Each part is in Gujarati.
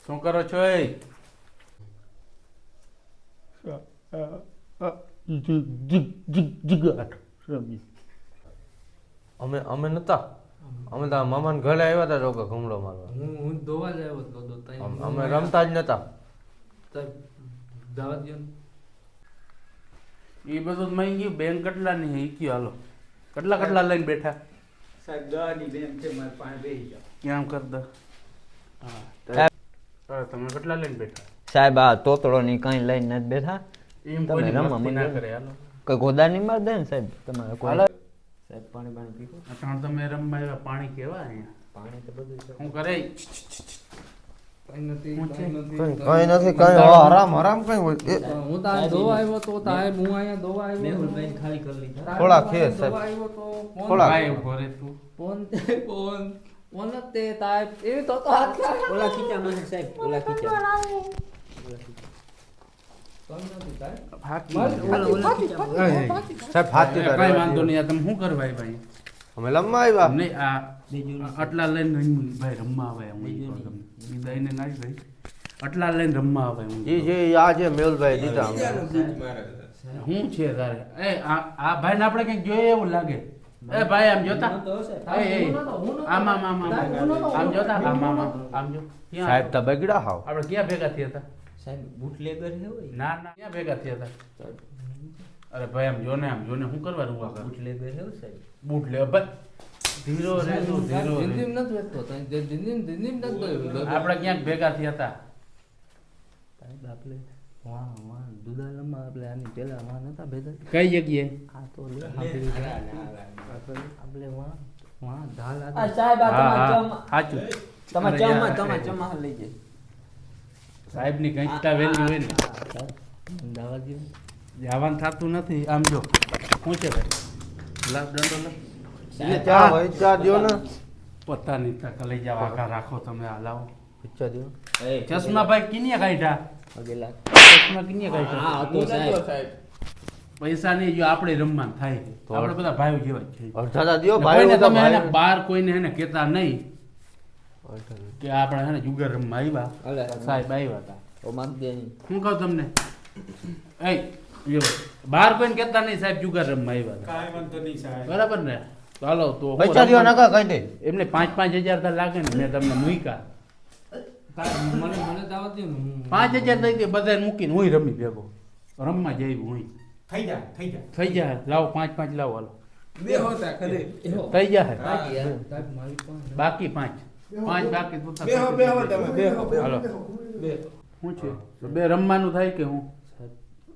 શું કરો છો એ? અમે નતા. અમે તો મામાને ઘરે આવ્યા હતા રોકે ઘૂમડો મારવા. હું ધોવા જ આવ્યો હતો તો તઈ અમે રમતા જ નતા. દાવા દો એ બધું મઈ ગયું. બેંક કેટલા ની હે કયો હાલો કેટલા લઈને બેઠા? સાહેબ દવાની બેન છે મારે પાસે બેસી જાઓ. ક્યાં કર દો. હા તમે કેટલા લઈને બેઠા? સાહેબ આ તોતડો ની કઈ લઈને નથી બેઠા. એમ તમે કોઈ રમવા મસ્તી ના માંડો. કરે હાલો. કોઈ ગોદા ની માર દે ને સાહેબ તમારે કોઈ. હાલો. સાહેબ પાણી પીવો. અટાણ તમે રમવા આવ્યા પાણી કેવા અહીંયા? પાણી તો બધું છે. શું કરે? કઈ નથી હું છે? કઈ નથી કઈ હરામ કઈ હોય. હું તો આ ધોવા આવ્યો તો તાય હું અહીંયા ધોવા આવ્યો મેહુલભાઈ ખાલી કરી લીધા. થોડા ખેર સાહેબ. ધોવા આવ્યો તો ફોન થોડા. ભાઈ ઉભો રે તું. ફોન જ તે તાય એવી તો હાથ ઓલા ખીચા માં સાહેબ ઓલા ખીચા. કઈ નથી તાય ફાકી. ઓલા ખીચા. સાહેબ ફાટી કઈ વાંધો નહીં. આ તમે શું કરવા ભાઈ? અમે લમવા આવ્યા. નહીં આ આટલા લઈને ભાઈ રમવા આવે હું દઈને ના ભાઈ આટલા લઈને રમવા આવે હું ઈ જે આ જે મેહુલભાઈ દીધા અમને. શું છે તારે? એ આ ભાઈને આપણે કંઈક જોઈએ એવું લાગે. એ ભાઈ આમ જોતા આમ આમ જોતા આમ જો ક્યાં સાહેબ તો બગડ્યા હાવ. આપણે ક્યાં ભેગા થયા હતા? સાહેબ બુટલેગર છે હોય. ના ક્યાં ભેગા થયા હતા? અરે ભાઈ આમ જોને શું કરવા રૂવા કર? બુટલેગર છે હોય સાહેબ. બૂટ લે ભાઈ ધીરો રે તું ધીરો રે. જિંદગી નથી વેચતો તઈ જિંદગી નથી આપણે ક્યાંક ભેગા થયા હતા. સાહેબ આપણે વાહ દુધાલમાં આપણે આની પેલા વાહ નતા ભેગા. કઈ જગ્યાએ? આ તો લે આપણે વાહ ઢાલ આ સાહેબ આ હા તમારા હા ચમ સાચું. તમારા ચમા લઈ જાય. સાહેબ ની કંઈક તા વેલ્યુ હોય ને. દાવા દો. જવાનું થતું નથી. આમ જો શું છે ભાઈ? લાવ દંડો લે. ઈ ચા હોય ચા દ્યો ને. પોતાની તક લઈ જાવ આખા રાખો તમે. આ લાવો ચા દ્યો. ચશ્મા ભાઈ કિનિયા કાઢ્યા? અગેલા ચશ્મા કિનિયા કાઢ્યા? હા હતો સાહેબ. પૈસા નહીં જો આપણે રમવાનું થાય છે. તો આપણે બધા ભાઈઓ જેવા જ છે. અડધા દ્યો કોઈને ભાઈ તો તમે એને ભાઈ. બહાર કોઈને એને કહેતા નહીં કે આપણે હે ને જુગાર રમવા આવ્યા. અલે સાહેબ આવ્યા હતા. ઓ માન દે નહીં. શું કહું તમને? એ જો બહાર કોઈને કહેતા નહીં સાહેબ જુગાર રમવા આવ્યા હતા. કાંઈ વાંધો નહીં સાહેબ. બરાબર ને? ચાલો તો હું પૈસા દ્યો રમવા- નકા કઈ દે. એમને 5,000 તો લાગે ને. મેં તમને મૂક્યા મને દાવા દો ને 5,000 દઈ દે બધાને મૂકીને હું રમી ભેગો રમવા જઈ હું થઈ જાય થઈ જાય. લાવો 5 લાવો હાલો. બે હોતા ખરે થઈ જાય. સાહેબ મારી પાસે બાકી 5 બાકી તું તાર બેહો બેહો તમે બેહો બેહો હાલો. બે શું છે તો બે રમવાનું થાય કે હું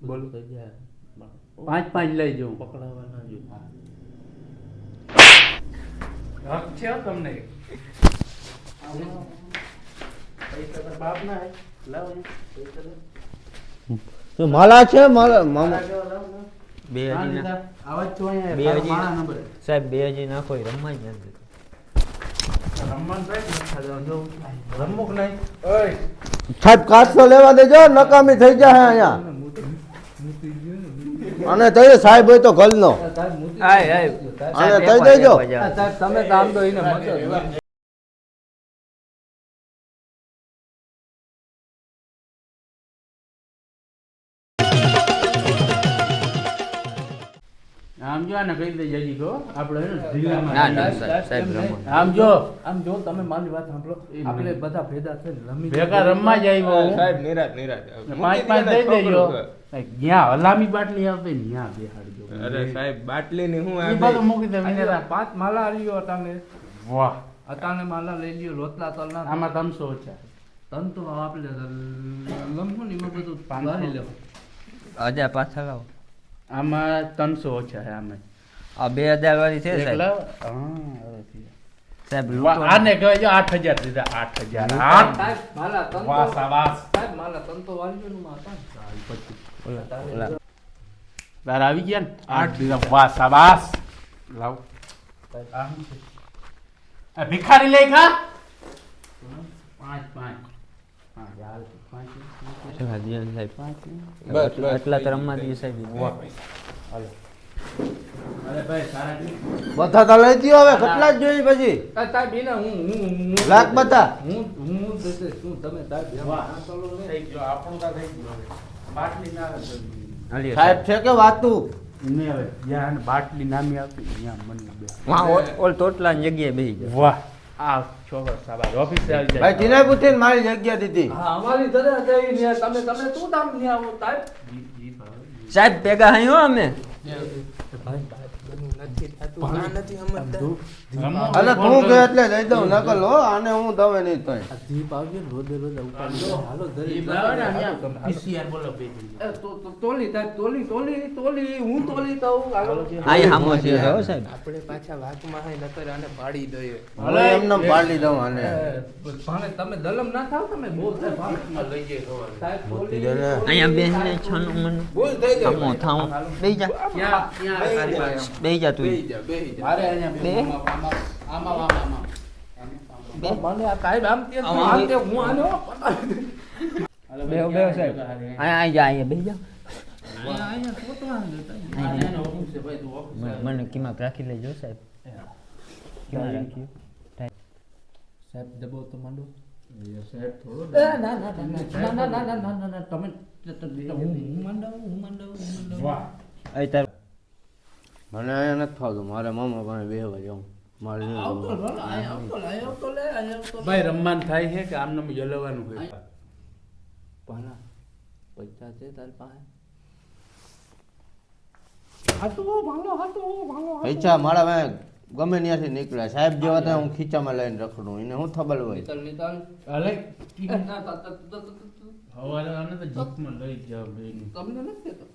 બોલો? 5 લઈ જાઉં. પકડાવાના જો. હક છે હો તમને. પૈસા તો બાપ ના હે. લાવો ને. પૈસા તો. તો માલા છે માલા મામા. બે હા, હજી દીધા. આવા જ છો અહીંયા. બે તારો હજી માણા નંબર. સાહેબ બે હજી નાખો એ રમવા જ નથી. રમવાનું થાય ને નથી થતું. જો રમવું કે નહીં? ઓય સાહેબ કાચો લેવા દેજો નકામી થઈ જાય અહીંયા. અને તઈ સાહેબ હોય તો ગલનો. સાહેબ મૂકી આય આને કહી દેજો. સાહેબ તમે કામ તો એને મદદ આમ જો આને કહી દેજે હજી કહો આપણે હે ને જિલ્લામાં ના ના રમીએ. સાહેબ રમો. આમ જો આમ જો તમે મારી વાત સાંભળો એ આપણે મને- બધા ભેગા થઈને રમી ભેગા રમવા જ આવ્યો હું. સાહેબ નિરાત 5 દઈ દેજો. જ્યાં હલામી બાટલી આવતી ને ત્યાં બેહાડજો. અરે સાહેબ બાટલી ની હું ઈ બધું મૂકી દે અહીંયા વિનેરા. 5 માલા આલ્યો અટાને વાહ અટાને માલા લઈ લ્યો રોટલા તલના આમાં 300 ઓછા. તન તો આપણે લંબુ ને એમાં બધું 500. ભરી લેવું અજા પાછા લાવો. આમાં 300 ઓછા છે આમાં. આ 2000 વાળી છે સાહેબ. એકલા? હા, હવે થઈ ગયા. સાહેબ વાહ, લૂંટો આને કહેવાય જો 8,000 દીધા 8,000. સાહેબ માલા તન વાહ તો શાબાશ. સાહેબ માલા તન તો વાલ્યો નું હતા ઓલા તાર આવી ગયા ને 8 દીધા. વાહ શાબાશ. લાવ આ શું છે? આ ભિખારી લઈ ખા 5 હા યાર 5 ચલા દિયન સાહેબ. બસ, બસ. એટલા તો રમવા દઈએ સાહેબ. વાહ હાલો અરે ભાઈ સારા જી. બધા તો લઈ દ્યો હવે કેટલા જ જોઈએ પછી સાહેબ એને હું લાખ બધા હું દેશે શું તમે સાહેબ વાહ. થઈ ગયો આપણું તા થઈ ગયું હવે. બાટલી ના આવે સાહેબ છે કે વાતું ને હવે જ્યાં બાટલી નામી આવતી ત્યાં મને બે ઓલ ટોટલા જગ્યાએ બેસી જાય વાહ આ છોકરો સાબાદ ઓફિસે આવી જાય ભાઈ ટીના પૂછીને મારી જગ્યા દીધી હા અમારી ધરે જઈ ને તમે શું કામ નહીં આવો સાહેબ જી, જી, ભાઈ. સાહેબ ભેગા હાઈ હો અમે રમો. અરે તું કે એટલે લઈ દઉં નકલ હો આને હું દવે નહીં તોય આ દીપ આવ્યો ને રોદે રોદે ઉપાડી હાલો ઈ લાવો ને અહીંયા PCR બોલો બે જણ. તોલી સાહેબ તોલી હું તોલી દઉં હાલો આઈ હામો છે હો સાહેબ આપણે પાછા વાતમાં હાય નકર આને પાડી દઈએ હવે એમને પાડી દઉં આને ભાણે તમે દલમ ના થાવ તમે બહુ સાહેબ માં લઈ જાય સવારે. સાહેબ મોતી દે ને. અહીંયા બેસને છનું મન ભૂલ થઈ ગઈ હામો થાઉં બેહી જા ક્યાં ક્યાં તારી પાસે? બેહી જા તું મારે અહીંયા બે? આમાં મને આ સાહેબ આમ તે આમાં આમ તે હું આનો બેહો, બેહો, સાહેબ. અહીંયા આઈ જા અહીંયા બેહી જા અહીંયા પોતવાનું લેતા. અહીંયા ઓફિસ છે ભાઈ તું ઓફિસ મને કિમાક રાખી લેજો સાહેબ કિમાક રાખી સાહેબ દબો તો માંડો સાહેબ થોડો ના ના ના ના ના ના ના ના ના તમે હું માંડાવું વાહ અય તાર મને અહીંયા નથી ફાવતું મારે મામા પાસે બેહવા જાઉં મારે નહીં જવું. ભાઈ રમવાનું થાય છે કે આમને જલવાનું હોય પાના પૈસા છે તારી પાસે પૈસા મારા પાસે ગમે ત્યાંથી નીકળ્યા સાહેબ જેવા ત્યાં હું ખીચામાં લઈને રખડું એને હું ખબર હોય નિતલ નિતલ અલે ના હવારે આને તો જીપમાં લઈ જાવ બેન તમને નથી કહેતો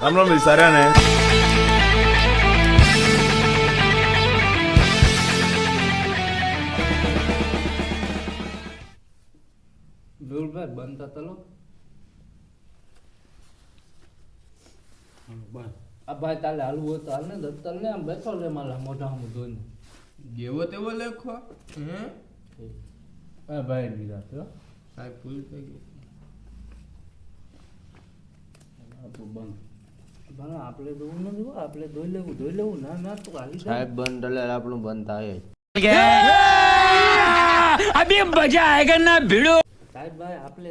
हम लोग सारा ने મેહુલભાઈ બનતા તલો આ ભાઈ તાલે હાલવું હોય તો હાલ ને દત્તલ ને આમ બેઠો રે મારા મોઢા હું ધોઈને જેવો તેવો લેખો હે આ ભાઈ નિરાત હો સાહેબ ભૂલ થઈ ગઈ આપણું બંધ ભણા આપણે ધોવું ન જોવું આપણે ધોઈ લેવું ના ના તું હાલી જા સાહેબ બંધ એટલે આપણું બંધ થાય જ. સાહેબ ભાઈ આપણે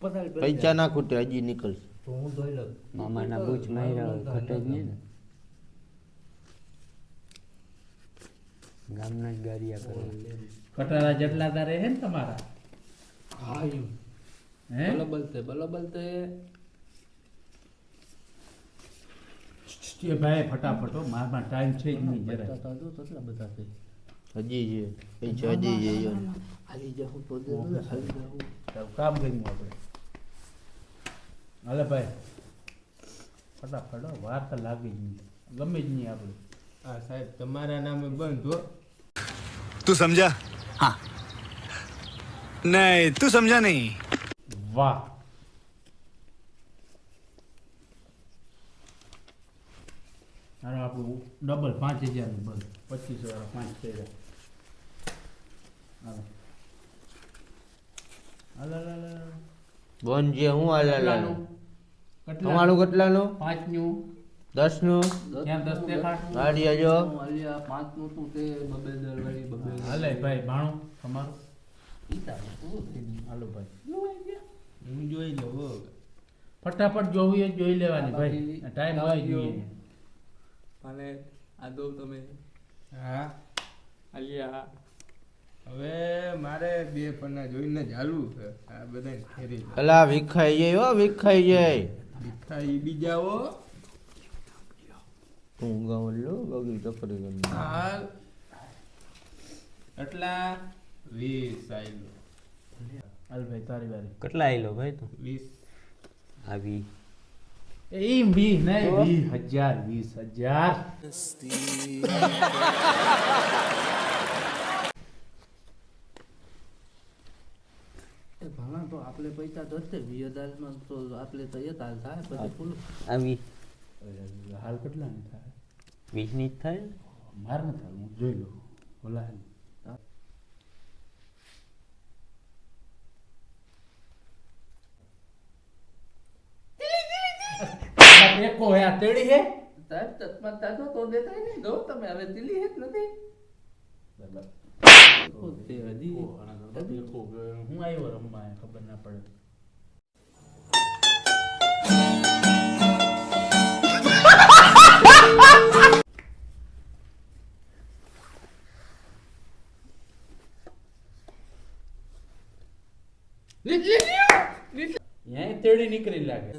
પધારી પૈસા ના ખૂટે હજી નીકળશે તો હું ધોઈ લઉં મામાના બૂચ માર્યા ઘટે જ નહીં ને ગામના જ ગારિયા કરે કટારા જેટલા તારે હે ને તમારા હા એમ હે બલબલ તે એ ભાઈ ફટાફટ હો મારમાં ટાઈમ છે જ નહીં જરાય કેટલા બધા છે હજી છે પૈસા હજી છે હાલી જાઉં તો દે હાલી જાઉં તો કામ કર્યું આપણે હાલે ભાઈ ફટાફટ હો, વાર તો લાગે જ નહીં ગમે જ નહીં આપણે આ સાહેબ તમારા નામે બંધ હો तू समझा हाँ नहीं तू समझा नहीं વાહ હાલો આપણું ડબલ 5000 નું બંધ 25 વાળા 5 થઈ જાય હાલો હાલો હાલો બંધ છે હું હાલે કેટલાનું તમારું કેટલાનું 5 નું 10 નું ક્યાં 10 દેખાડ ગાડી આજો હાલ્યા 5 નું તું તે બબે દર વાળી બબે હાલે ભાઈ ભાણું તમારું ઈતા પૂરું થઈ ગયું હાલો ભાઈ હું જોઈ લઉં હો ફટાફટ જોવું એ જોઈ લેવાની ભાઈ ટાઈમ હોય જ નહીં અને આ દો તમે હા હાલ્યા હવે મારે બે પન્ના જોઈને જ હાલવું છે આ બધાને ફેરી અલા વિખાઈ જાય હો વિખાઈ જાય મીઠાઈ બીજા હો હું ગાઉં લો બગી ચકરી કરી હાલ એટલા 20 આયલો હાલ ભાઈ તારી વારી કેટલા આયલો ભાઈ તું 20 આવી એમ 20 નહીં 20000 ભણા તો આપણે પૈસા ધરતે 20000 માં તો આપણે તો એક હાલ થાય પછી ફૂલ આવી હાલ કેટલા ની થાય 20 ની જ થાય ને? માર ન થાય હું જોઈ લઉં ઓલા કો હે આ તેડી હે સાહેબ ચશ્મા દાદો તો દેતા નહીં દો તમે હવે દિલ્હી હે જ નથી તે હજી હું આવ્યો રમવા ખબર ના પડે યે તેડી નીકળી લાગે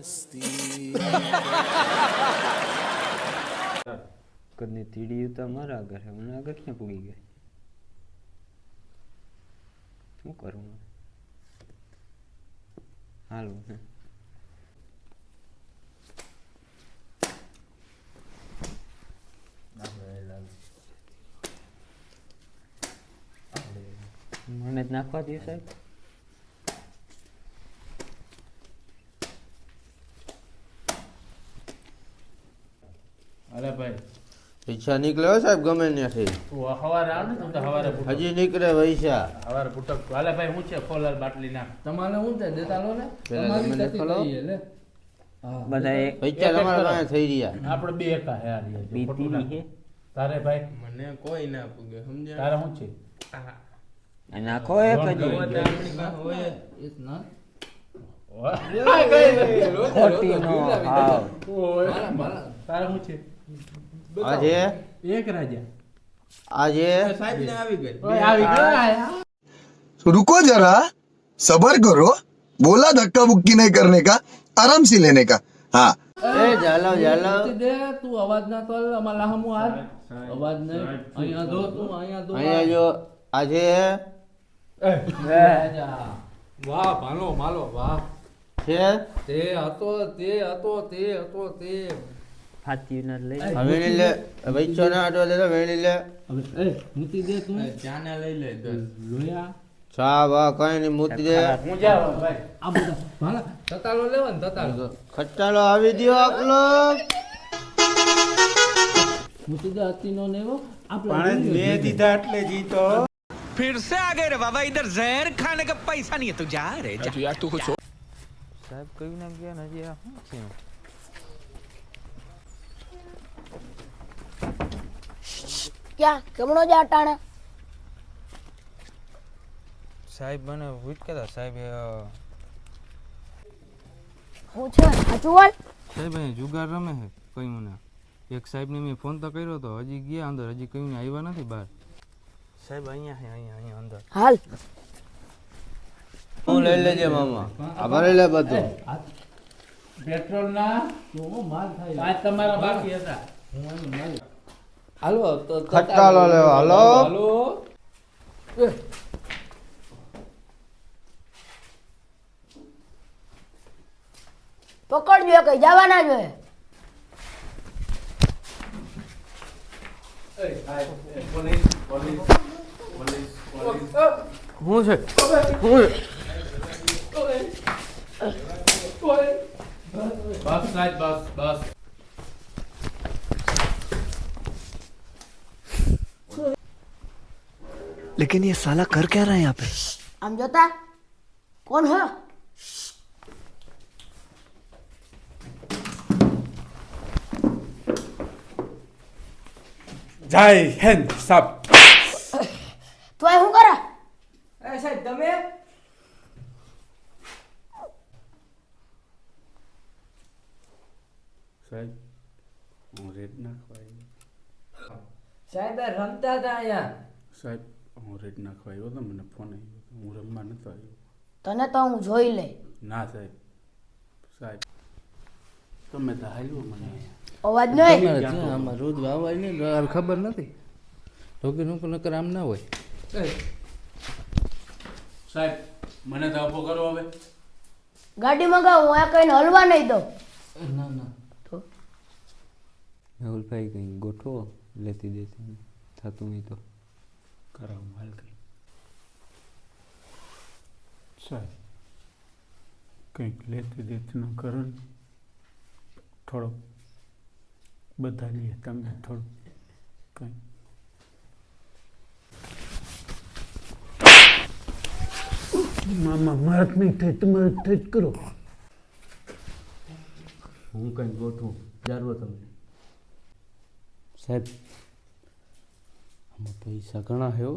કદની તીડી તો મારા આગળ છે મને આગળ ક્યાં પૂગી ગઈ શું કરું હાલો મને જ નાખવા દે સાહેબ અરે ભાઈ પૈસા નીકળે હો સાહેબ ગમે ત્યાંથી તું સવારે આવ ને તું તો સવારે હજી નીકળે પૈસા સવારે બુટક હાલે ભાઈ હું છે ખોલાલ બાટલી નાખ તમારે શું છે દેતા લો ને પેલા તમારી તમે થતી ખોલો. થઈ છે, લે હા બધા એક પૈસા તમારા પાસે થઈ રહ્યા આપણે બે એકા હે આ રહ્યા છે. બી ખોટું ના. તીડી તારે ભાઈ મને કોઈ ના પૂગે સમજ્યા તારે શું છે છે નાખો એક જ ગમે ગમે તે આપણી પાસે હોય ઇટ્સ નોટ ખોટી નો હાવ તારે શું છે આજે એક રાજા આજે સાહેબ ને આવી ગઈ ઓય આવી ગયો रुको जरा सबर करो बोला धक्का बुक्की नहीं करने का आराम से लेने का हाँ એ ચાલો ચાલો દે તું અવાજ ના કર અમારા હમુ હાલ અવાજ નહીં અહીંયા જો તું અહીંયા જો અહીંયા જો આજે વાહ ભાલો માલો વાહ છે તે હતો તે હતો તે હતો તે ફાતી ન લઈ વેણી લે પૈસો ના આટો દે તો વેણી લે એ મૂકી દે તું ચાના લઈ લે 10 લોયા ચા બા કઈ નહીં મૂકી દે હું જાઉં ભાઈ આ બધા ભાલા તતાલો લેવા ને તતાલો ખટાલો આવી દ્યો આપલો મૂકી દે અતિનો નેવો फिर से आ गए रे बाबा इधर जहर खाने का पैसा नहीं है तू जा रे जा સાહેબ કયું નામ ગયા ને હજી આ શું છે ક્યાં કેમનો જા અટાણે સાહેબ મને પૂછતા સાહેબ હું છે સાચું બોલ સાહેબ અહીં જુગાર રમે છે કઈ મને એક સાહેબને મેં ફોન તો કર્યો તો હજી ગયા અંદર હજી કયું ને આવ્યા નથી બહાર સાહેબ અહીંયા છે અહીંયા અંદર હાલ હું લઈ લેજે મામા આ ભરી લે બધું પેટ્રોલ ના માલ થાય પાંચ તમારા બાકી હતા હાલો તો ખટાલો લેવા હાલો હાલો પકડજો કઈ જવાના જોઈએ હું છે બસ સાહેબ બસ બસ लेकिन ये साला कर क्या रहा है यहाँ पे આમ જોતા કોણ હે જય હિન્દ સાહેબ તો એ શું કરે એ સાહેબ તમે સાહેબ હું રેડ નાખવા આવ્યો સાહેબ રમતા હતા અહીંયા સાહેબ હું રેડ નાખવા આવ્યો હતો મને ફોન આવ્યો હતો. હું રમવા નતો આવ્યો તને તો હું જોઈ લે ના સાહેબ સાહેબ તમે તો હાલ્યો મને અવાજ નહીં તમારે ત્યાં આમાં રોજ વાવાય નહીં ખબર નથી ઢોકી નું નકર આમ ના હોય સાહેબ મને તો અપો કરો હવે ગાડી મગાવ હું આ કઈને હલવા નહીં દઉં ના ના મેહુલભાઈ કંઈ ગોઠવો લેતી દેતી થતું નહીં તો કરાવું હાલ કઈ સાહેબ કંઈક લેતી દેતી ન કરો ને થોડો બધા લઈએ તમે થોડું કંઈ મામા મારા નહીં થાય તમારે ટ્રીટ કરો હું કંઈ ગોઠવું જારવો તમને સાહેબ આમાં પૈસા ઘણા છે હો.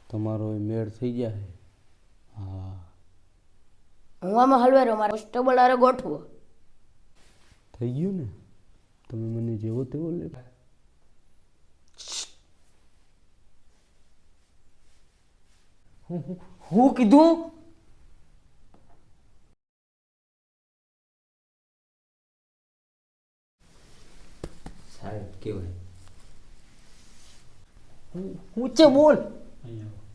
તમારો એ મેળ થઈ ગયા છે. હા હું આમાં હલવાઈ રહ્યો મારે કોન્સ્ટેબલ હારે ગોઠવો. થઈ ગયું ને. તમે મને જેવો તેવો લે. હું કીધું સાહેબ કેવાય ઊંચે બોલ અહીંયા